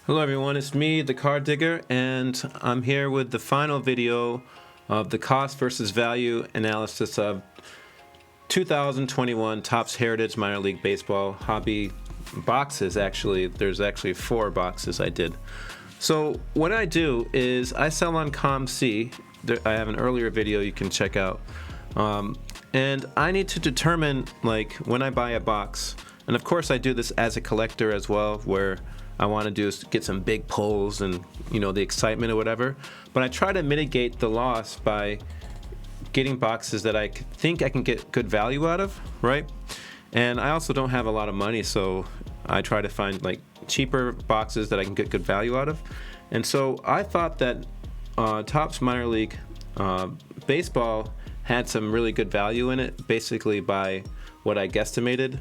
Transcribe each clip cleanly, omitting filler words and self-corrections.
Hello everyone, it's me, the Card Digger, and I'm here with the final video of the cost versus value analysis of 2021 Topps Heritage Minor League Baseball Hobby boxes. Actually, there's actually 4 boxes I did. So what I do is I sell on comc. I have an earlier video you can check out, and I need to determine, like, when I buy a box, and of course I do this as a collector as well, where I want to do is get some big pulls and, you know, the excitement or whatever. But I try to mitigate the loss by getting boxes that I think I can get good value out of, right? And I also don't have a lot of money, so I try to find like cheaper boxes that I can get good value out of. And so I thought that Topps Minor League Baseball had some really good value in it, basically by what I guesstimated.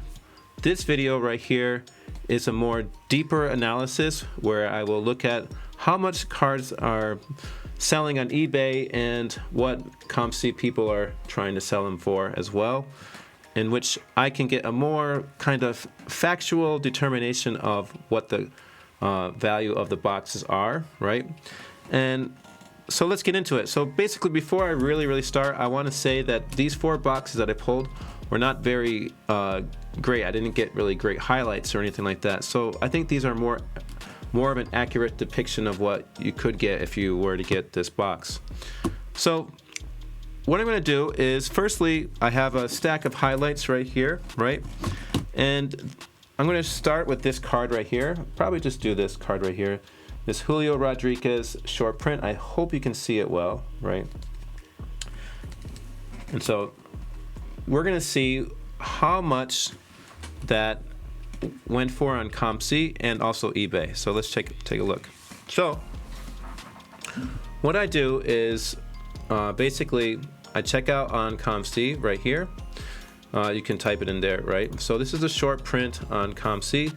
This video right here is a more deeper analysis where I will look at how much cards are selling on eBay and what comc people are trying to sell them for as well, in which I can get a more kind of factual determination of what the value of the boxes are, right? And so let's get into it. So basically, before I really start, I want to say that these 4 boxes that I pulled were not very great. I didn't get really great highlights or anything like that. So I think these are more of an accurate depiction of what you could get if you were to get this box. So what I'm going to do is, firstly, I have a stack of highlights right here, right? And I'm going to start with this card right here. Probably just do this card right here. This Julio Rodriguez short print. I hope you can see it well, right? And so we're going to see how much that went for on comc and also eBay. So let's take a look. So what I do is basically I check out on comc right here. You can type it in there, right? So this is a short print on comc.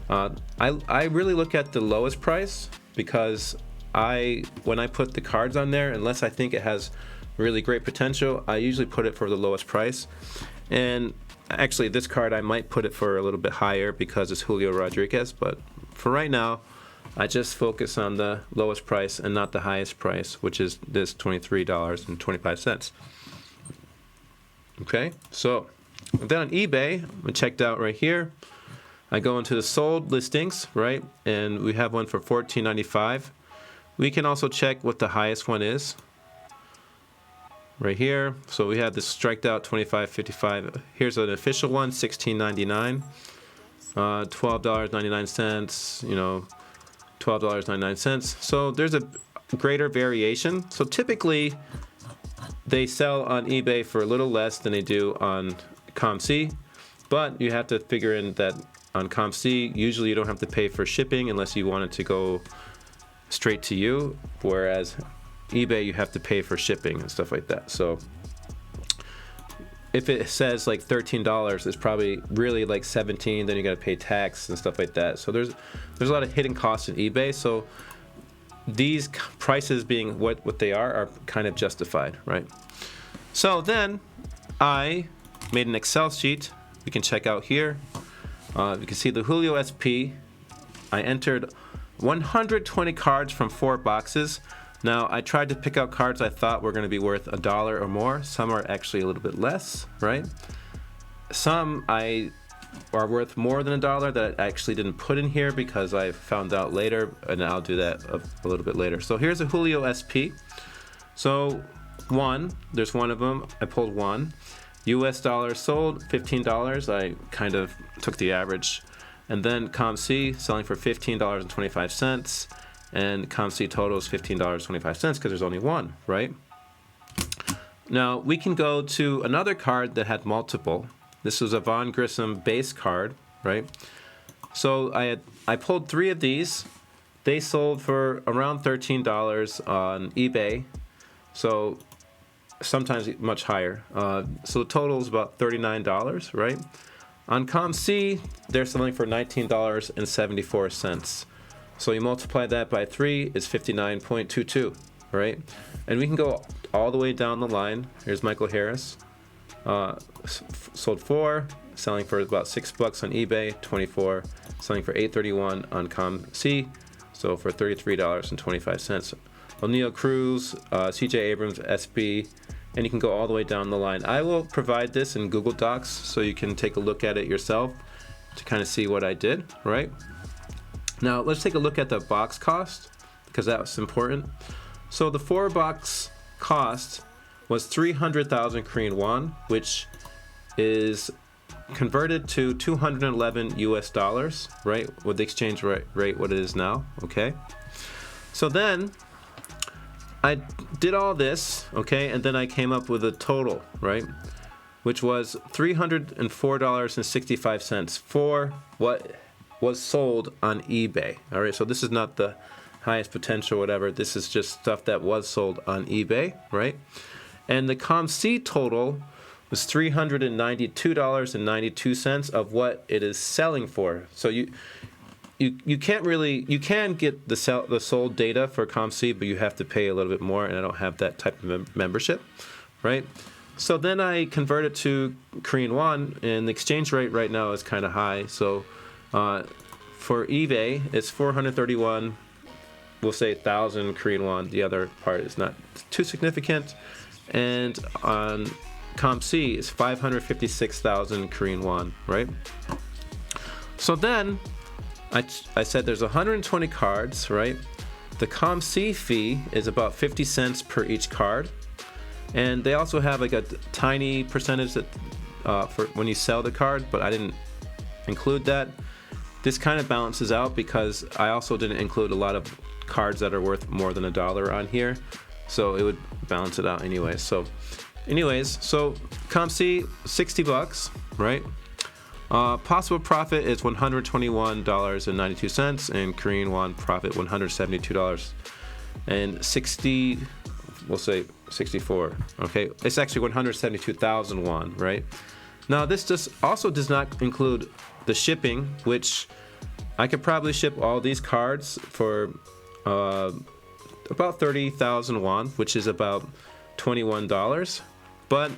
I really look at the lowest price because when I put the cards on there, unless I think it has really great potential, I usually put it for the lowest price. And actually, this card I might put it for a little bit higher because it's Julio Rodriguez, but for right now I just focus on the lowest price and not the highest price, which is this $23.25. Okay, so then on eBay, I checked out right here. I go into the sold listings, right, and we have one for $14.95. We can also check what the highest one is right here. So we have this striked out $25.55. Here's an official one, $16.99, $12.99, you know, $12.99. So there's a greater variation. So typically they sell on eBay for a little less than they do on comc, but you have to figure in that on comc usually you don't have to pay for shipping unless you want it to go straight to you, whereas eBay you have to pay for shipping and stuff like that. So if it says like $13, it's probably really like $17, then you got to pay tax and stuff like that. So there's a lot of hidden costs in eBay. So these prices being what they are kind of justified, right? So then I made an Excel sheet. You can check out here. You can see the Julio SP. I entered 120 cards from 4 boxes. Now, I tried to pick out cards I thought were going to be worth $1 or more. Some are actually a little bit less, right? Some are worth more than $1 that I actually didn't put in here because I found out later, and I'll do that a little bit later. So here's a Julio SP. So there's one of them. I pulled one. US dollars sold, $15. I kind of took the average. And then comc selling for $15.25. And comc total is $15.25 because there's only one, right? Now we can go to another card that had multiple. This was a Von Grissom base card, right? So I pulled 3 of these. They sold for around $13 on eBay. So sometimes much higher. So the total is about $39, right? On comc, they're selling for $19.74. So you multiply that by 3, it's 59.22, right? And we can go all the way down the line. Here's Michael Harris. Sold 4, selling for about $6 on eBay, 24, selling for $8.31 on comc. So for $33.25. O'Neal Cruz, CJ Abrams, SB, and you can go all the way down the line. I will provide this in Google Docs so you can take a look at it yourself to kind of see what I did, right? Now let's take a look at the box cost, because that's important. So the 4-box cost was 300,000 Korean won, which is converted to 211 US dollars, right? With the exchange rate what it is now, okay? So then I did all this, okay, and then I came up with a total, right? Which was $304.65 for what was sold on eBay. All right, so this is not the highest potential, whatever. This is just stuff that was sold on eBay, right? And the comc total was $392.92 of what it is selling for. So you can't really, you can get the sold data for comc, but you have to pay a little bit more, and I don't have that type of membership, right? So then I convert it to Korean won, and the exchange rate right now is kind of high. So for eBay, it's 431, we'll say 1,000 Korean won. The other part is not too significant. And on comc, it's 556,000 Korean won, right? So then I said there's 120 cards, right? The comc fee is about 50 cents per each card. And they also have like a tiny percentage that for when you sell the card, but I didn't include that. This kind of balances out because I also didn't include a lot of cards that are worth more than $1 on here, so it would balance it out anyway. So anyways, so comc $60, right? Possible profit is $121.92, and Korean won profit $172.60. We'll say 64. Okay, it's actually 172,000 won, right? Now this also does not include the shipping, which I could probably ship all these cards for about 30,000 won, which is about $21. But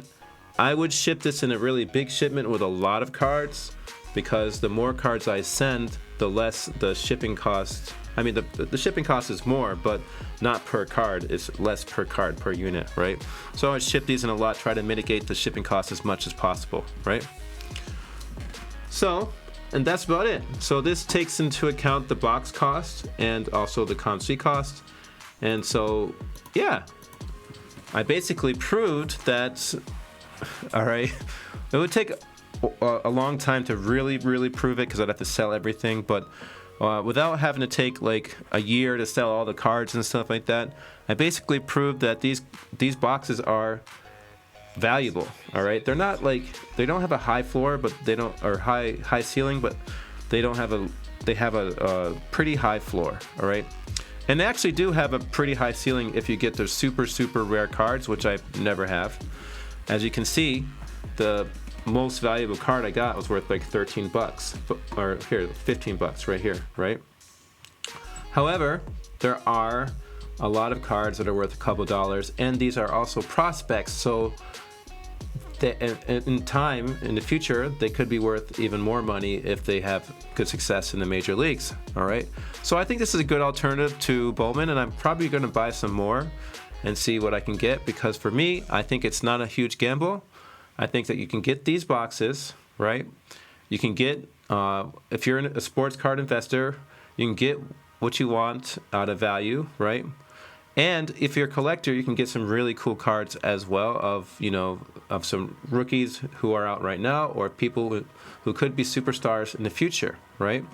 I would ship this in a really big shipment with a lot of cards, because the more cards I send, the less the shipping cost. I mean, the shipping cost is more, but not per card. It's less per card per unit, right? So I would ship these in a lot, try to mitigate the shipping cost as much as possible, right? So, and that's about it. So this takes into account the box cost and also the comc cost. And so, yeah, I basically proved that, all right, it would take a long time to really prove it, because I'd have to sell everything, but without having to take like a year to sell all the cards and stuff like that, I basically proved that these boxes are valuable. All right, they're not like, they don't have a high floor, but they don't, or high ceiling, but they have a pretty high floor. All right, and they actually do have a pretty high ceiling if you get their super rare cards, which I never have. As you can see, the most valuable card I got was worth like $13, or here, $15 right here, right? However, there are a lot of cards that are worth a couple dollars, and these are also prospects, so in time, in the future, they could be worth even more money if they have good success in the major leagues. All right, so I think this is a good alternative to Bowman, and I'm probably going to buy some more and see what I can get, because for me, I think it's not a huge gamble. I think that you can get these boxes, right? You can get, if you're a sports card investor, you can get what you want out of value, right? And if you're a collector, you can get some really cool cards as well of, you know, of some rookies who are out right now, or people who could be superstars in the future, right?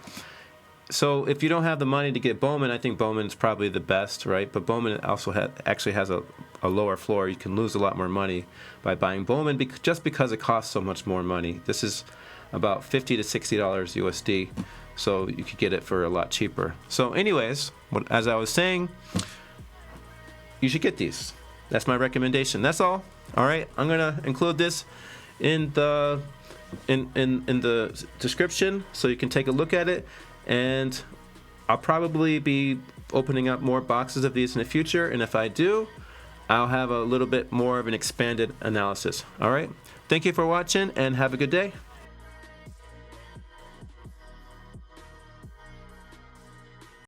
So if you don't have the money to get Bowman, I think Bowman's probably the best, right? But Bowman also actually has a lower floor. You can lose a lot more money by buying Bowman just because it costs so much more money. This is about $50 to $60 USD, so you could get it for a lot cheaper. So anyways, as I was saying, you should get these. That's my recommendation. That's all. All right, I'm gonna include this in the description so you can take a look at it. And I'll probably be opening up more boxes of these in the future. And if I do, I'll have a little bit more of an expanded analysis. All right. Thank you for watching, and have a good day.